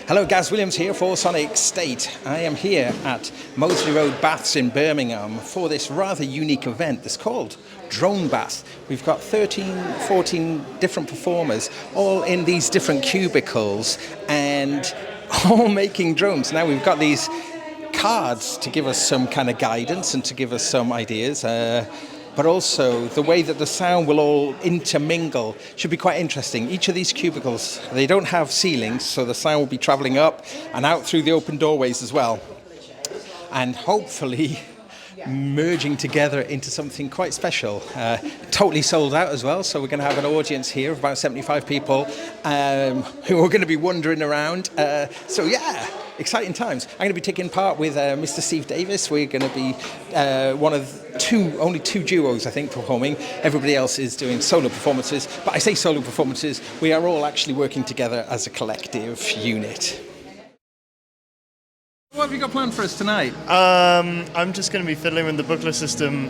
Hello, Gaz Williams here for sonicstate. I am here at Mosely Baths in Birmingham for this rather unique event that's called Drone Bath. We've got 14 different performers, all in these different cubicles and all making drones. Now we've got these cards to give us some kind of guidance and to give us some ideas. But also the way that the sound will all intermingle should be quite interesting. Each of these cubicles, they don't have ceilings, so the sound will be travelling up and out through the open doorways as well. And hopefully merging together into something quite special. Totally sold out as well, so we're going to have an audience here of about 75 people who are going to be wandering around. So yeah, exciting times. I'm going to be taking part with Mr. Steve Davis. We're going to be one of only two duos, I think, performing. Everybody else is doing solo performances. But I say solo performances, we are all actually working together as a collective unit. What have you got planned for us tonight? I'm just going to be fiddling with the booklet system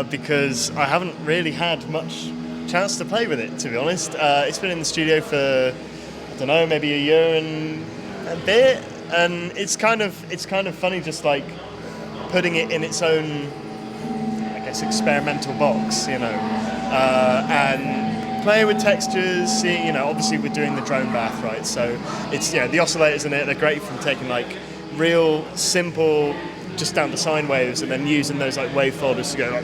because I haven't really had much chance to play with it, to be honest. It's been in the studio for, I don't know, maybe a year and a bit, and it's kind of funny just like putting it in its own, I guess, experimental box, you know, and playing with textures, seeing, you know, obviously we're doing the drone bath, right? So it's, yeah, the oscillators in it, they're great from taking like real simple, just down to sine waves, and then using those like wave folders to go like,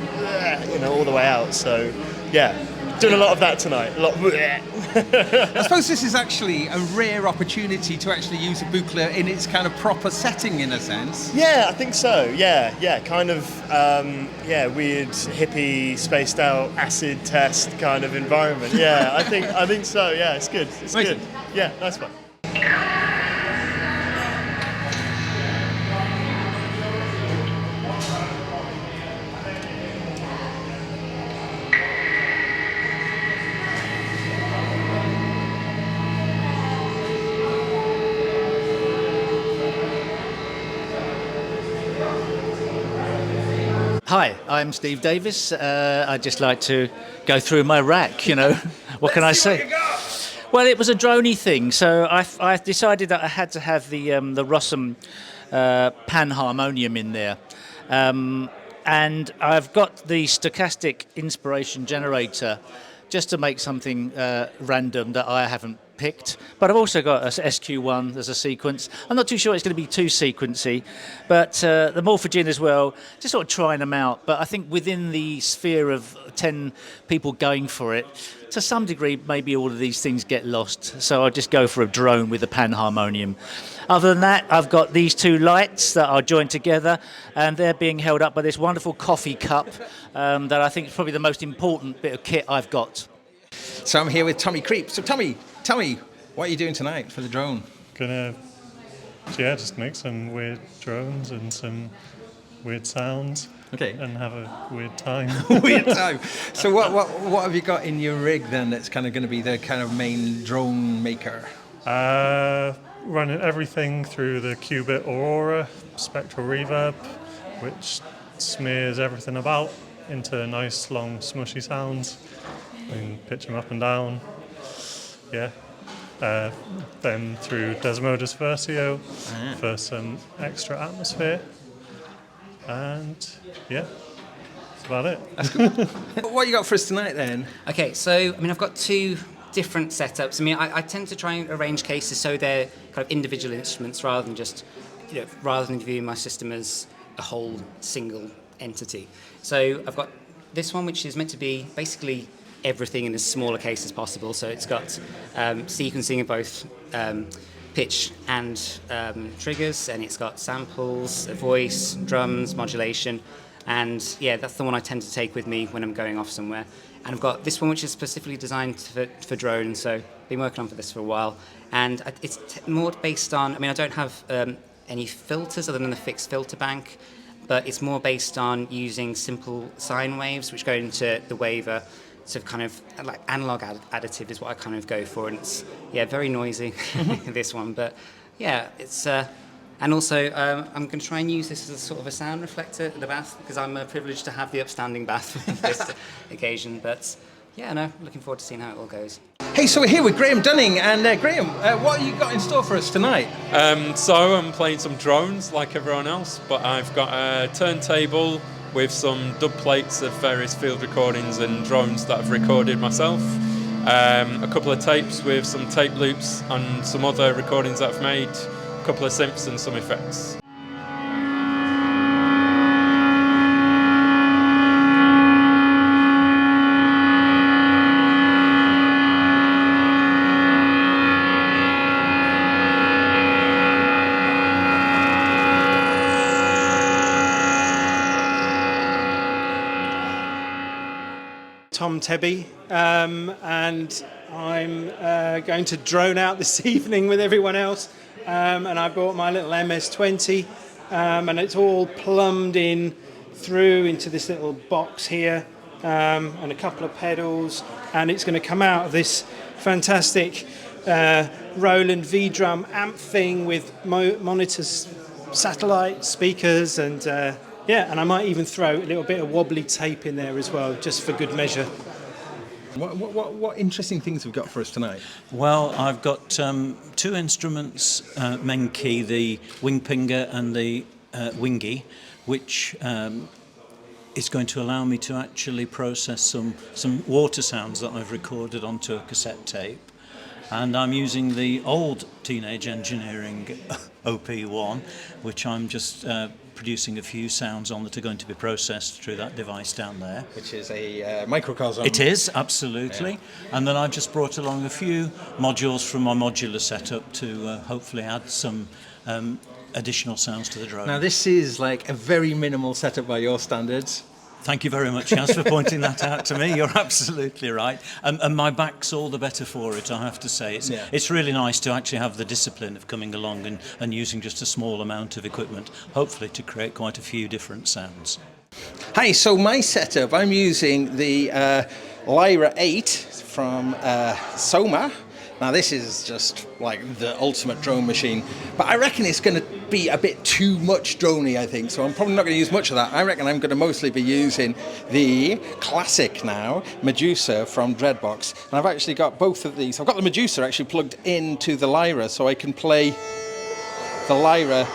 you know, all the way out. So yeah, doing a lot of that tonight. A lot. I suppose this is actually a rare opportunity to actually use a booklet in its kind of proper setting, in a sense. Yeah, I think so. Yeah, kind of. Weird, hippie, spaced out, acid test kind of environment. Yeah, I think so. Yeah, it's good. It's good. Yeah, nice one. Hi, I'm Steve Davis. I'd just like to go through my rack, you know. What can I say? Well, it was a droney thing, so I decided that I had to have the Rossum panharmonium in there. And I've got the stochastic inspiration generator just to make something random that I haven't picked, but I've also got a SQ1 as a sequence. I'm not too sure it's going to be too sequency, but the Morphogene as well, just sort of trying them out. But I think within the sphere of 10 people going for it, to some degree, maybe all of these things get lost. So I'll just go for a drone with a panharmonium. Other than that, I've got these two lights that are joined together, and they're being held up by this wonderful coffee cup that I think is probably the most important bit of kit I've got. So I'm here with Tommy Creep. So Tommy, tell me, what are you doing tonight for the drone? Just make some weird drones and some weird sounds. Okay. And have a weird time. Weird time. So what have you got in your rig then that's kind of going to be the kind of main drone maker? Running everything through the Qubit Aurora spectral reverb, which smears everything about into nice long smushy sounds. And pitch them up and down. Yeah. Then through Desmodus Versio for some extra atmosphere. And yeah, that's about it. That's good. What you got for us tonight then? Okay, so I've got two different setups. I tend to try and arrange cases so they're kind of individual instruments rather than viewing my system as a whole single entity. So I've got this one, which is meant to be basically everything in as small a case as possible. So it's got sequencing of both pitch and triggers, and it's got samples, a voice, drums, modulation, and yeah, that's the one I tend to take with me when I'm going off somewhere. And I've got this one, which is specifically designed for drones, so I've been working on for this for a while, and it's more based on, I don't have any filters other than the fixed filter bank, but it's more based on using simple sine waves, which go into the waver. So kind of like analog additive is what I kind of go for, and it's very noisy this one, but yeah, it's and also I'm going to try and use this as a sort of a sound reflector at the bath because I'm privileged to have the upstanding bath for this occasion. But yeah, no, looking forward to seeing how it all goes. Hey, so we're here with Graham Dunning, and Graham, what have you got in store for us tonight? So I'm playing some drones like everyone else, but I've got a turntable with some dub plates of various field recordings and drones that I've recorded myself. A couple of tapes with some tape loops and some other recordings that I've made, a couple of synths and some effects. Tom Tebby, and I'm going to drone out this evening with everyone else, and I brought my little MS-20, and it's all plumbed in through into this little box here, and a couple of pedals, and it's going to come out of this fantastic Roland V-drum amp thing with monitors, satellite speakers, and and I might even throw a little bit of wobbly tape in there as well, just for good measure. What interesting things have we got for us tonight? Well, I've got two instruments, Menki, the wing pinger and the wingy, which is going to allow me to actually process some water sounds that I've recorded onto a cassette tape. And I'm using the old Teenage Engineering OP1, which I'm just producing a few sounds on that are going to be processed through that device down there. Which is a microcosm. It is, absolutely. Yeah. And then I've just brought along a few modules from my modular setup to hopefully add some additional sounds to the drone. Now this is like a very minimal setup by your standards. Thank you very much, Gaz, for pointing that out to me. You're absolutely right. And my back's all the better for it, I have to say. It's really nice to actually have the discipline of coming along and using just a small amount of equipment, hopefully to create quite a few different sounds. Hi, so my setup, I'm using the Lyra 8 from Soma. Now this is just like the ultimate drone machine, but I reckon it's going to be a bit too much droney, I think, so I'm probably not going to use much of that. I reckon I'm going to mostly be using the classic now, Medusa from Dreadbox, and I've actually got both of these. I've got the Medusa actually plugged into the Lyra, so I can play the Lyra.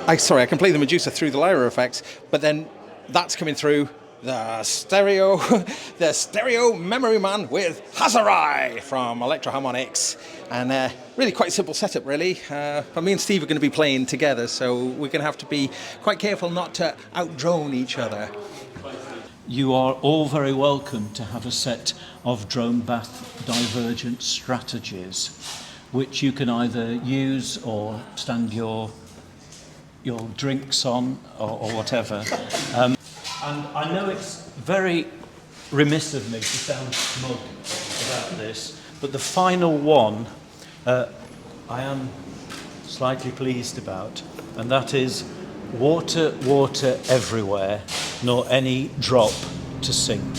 I can play the Medusa through the Lyra effects, but then that's coming through the stereo memory man with Hazarai from Electro Harmonics, and really quite simple setup really. But me and Steve are going to be playing together, so we're going to have to be quite careful not to out-drone each other. You are all very welcome to have a set of drone bath divergent strategies, which you can either use or stand your drinks on or whatever. And I know it's very remiss of me to sound smug about this, but the final one I am slightly pleased about, and that is water, water everywhere, nor any drop to sink.